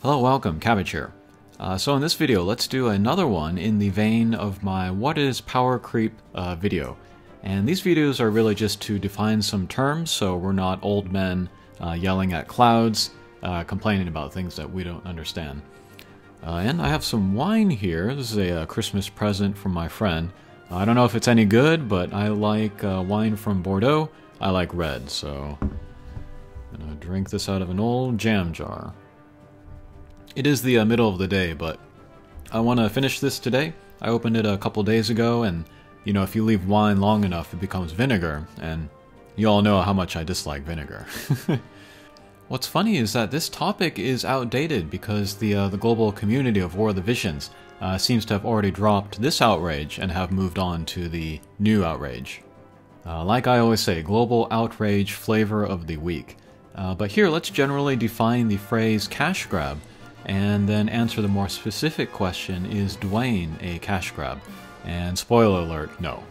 Hello, welcome, Cabbage here. So in this video, let's do another one in the vein of my What is Power Creep video. And these videos are really just to define some terms so we're not old men yelling at clouds, complaining about things that we don't understand. And I have some wine here. This is a Christmas present from my friend. I don't know if it's any good, but I like wine from Bordeaux. I like red, so I'm gonna drink this out of an old jam jar. It is the middle of the day, but I want to finish this today. I opened it a couple days ago, and you know, if you leave wine long enough, it becomes vinegar, and you all know how much I dislike vinegar. What's funny is that this topic is outdated because the global community of War of the Visions seems to have already dropped this outrage and have moved on to the new outrage. Like I always say, global outrage flavor of the week. But here, let's generally define the phrase cash grab, and then answer the more specific question, is Duane a cash grab? And spoiler alert, no.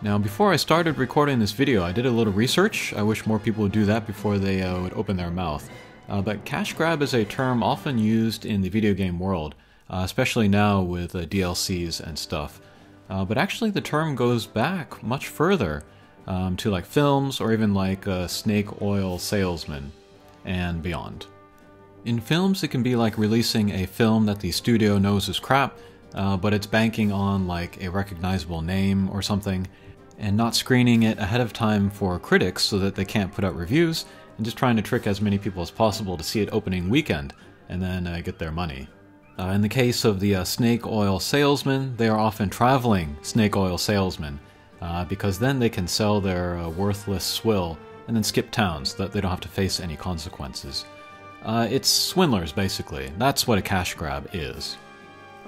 Now, before I started recording this video, I did a little research. I wish more people would do that before they would open their mouth. But cash grab is a term often used in the video game world, especially now with DLCs and stuff. But actually the term goes back much further to like films or even like snake oil salesman and beyond. In films, it can be like releasing a film that the studio knows is crap, but it's banking on like a recognizable name or something, and not screening it ahead of time for critics so that they can't put out reviews, and just trying to trick as many people as possible to see it opening weekend, and then get their money. In the case of the snake oil salesman, they are often traveling snake oil salesmen, because then they can sell their worthless swill and then skip towns so that they don't have to face any consequences. It's swindlers, basically. That's what a cash grab is.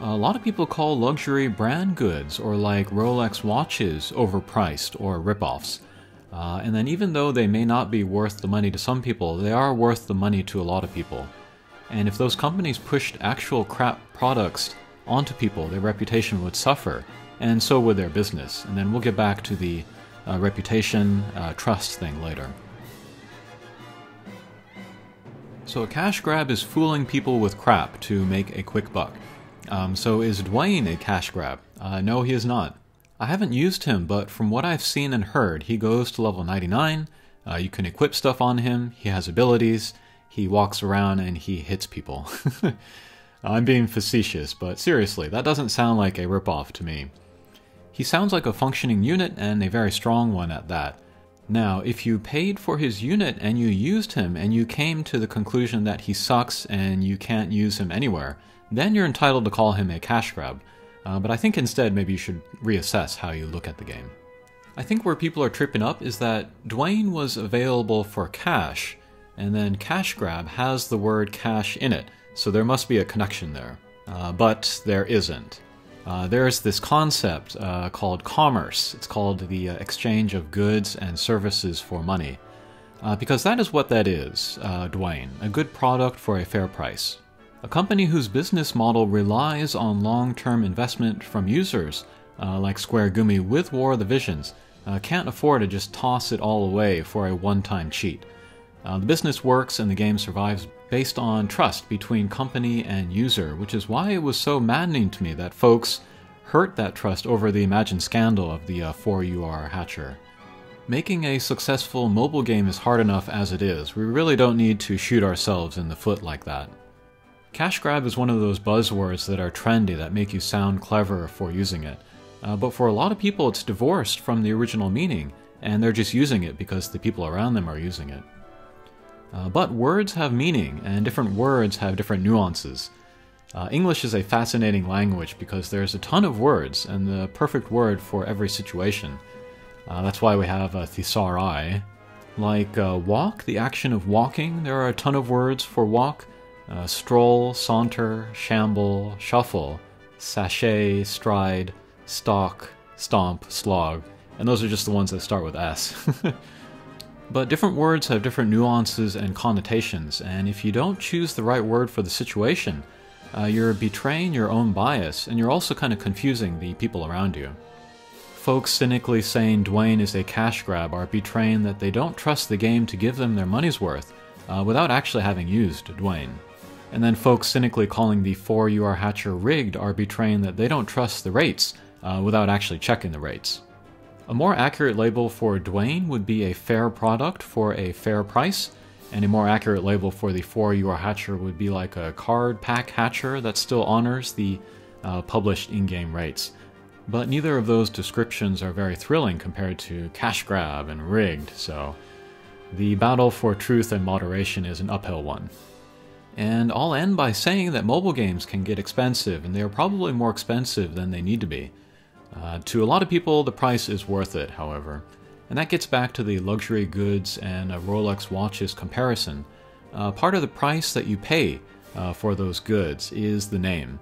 A lot of people call luxury brand goods or like Rolex watches overpriced or ripoffs. And then even though they may not be worth the money to some people, they are worth the money to a lot of people. And if those companies pushed actual crap products onto people, their reputation would suffer, and so would their business. And then we'll get back to the reputation trust thing later. So a cash grab is fooling people with crap to make a quick buck. So is Duane a cash grab? No, he is not. I haven't used him, but from what I've seen and heard, he goes to level 99, you can equip stuff on him, he has abilities, he walks around and he hits people. I'm being facetious, but seriously, that doesn't sound like a ripoff to me. He sounds like a functioning unit, and a very strong one at that. Now, if you paid for his unit and you used him and you came to the conclusion that he sucks and you can't use him anywhere, then you're entitled to call him a cash grab. But I think instead maybe you should reassess how you look at the game. I think where people are tripping up is that Duane was available for cash, and then cash grab has the word cash in it, so there must be a connection there. But there isn't. There's this concept called commerce. It's called the exchange of goods and services for money. Because that is what that is, Duane, a good product for a fair price. A company whose business model relies on long-term investment from users, like Square Gumi with War of the Visions, can't afford to just toss it all away for a one-time cheat. The business works and the game survives based on trust between company and user, which is why it was so maddening to me that folks hurt that trust over the imagined scandal of the 4UR hatcher. Making a successful mobile game is hard enough as it is. We really don't need to shoot ourselves in the foot like that. Cash grab is one of those buzzwords that are trendy that make you sound clever for using it. But for a lot of people it's divorced from the original meaning, and they're just using it because the people around them are using it. But words have meaning, and different words have different nuances. English is a fascinating language because there's a ton of words, and the perfect word for every situation. That's why we have a thesauri. Like walk, the action of walking, there are a ton of words for walk. Stroll, saunter, shamble, shuffle, sachet, stride, stalk, stomp, slog. And those are just the ones that start with S. But different words have different nuances and connotations, and if you don't choose the right word for the situation, you're betraying your own bias, and you're also kind of confusing the people around you. Folks cynically saying Duane is a cash grab are betraying that they don't trust the game to give them their money's worth, without actually having used Duane. And then folks cynically calling the 4UR hatcher rigged are betraying that they don't trust the rates without actually checking the rates. A more accurate label for Duane would be a fair product for a fair price, and a more accurate label for the 4UR hatcher would be like a card pack hatcher that still honors the published in-game rates. But neither of those descriptions are very thrilling compared to cash grab and rigged, so the battle for truth and moderation is an uphill one. And I'll end by saying that mobile games can get expensive, and they are probably more expensive than they need to be. To a lot of people, the price is worth it, however. And that gets back to the luxury goods and Rolex watches comparison. Part of the price that you pay for those goods is the name.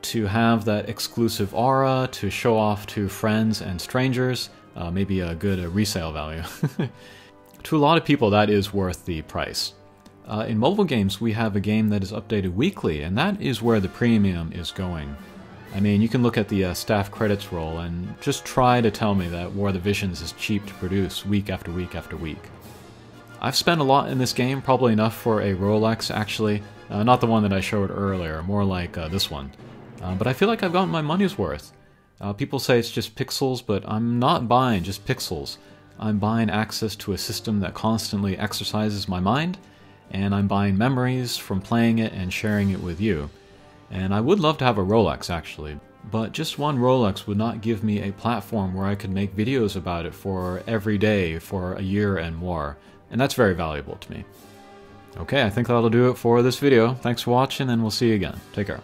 To have that exclusive aura, to show off to friends and strangers, maybe a good resale value. To a lot of people, that is worth the price. In mobile games, we have a game that is updated weekly, and that is where the premium is going. I mean, you can look at the staff credits roll and just try to tell me that War of the Visions is cheap to produce week after week after week. I've spent a lot in this game, probably enough for a Rolex actually, not the one that I showed earlier, more like this one. But I feel like I've gotten my money's worth. People say it's just pixels, but I'm not buying just pixels. I'm buying access to a system that constantly exercises my mind, and I'm buying memories from playing it and sharing it with you. And I would love to have a Rolex actually, but just one Rolex would not give me a platform where I could make videos about it for every day for a year and more, and that's very valuable to me. Okay, I think that'll do it for this video. Thanks for watching, and we'll see you again. Take care.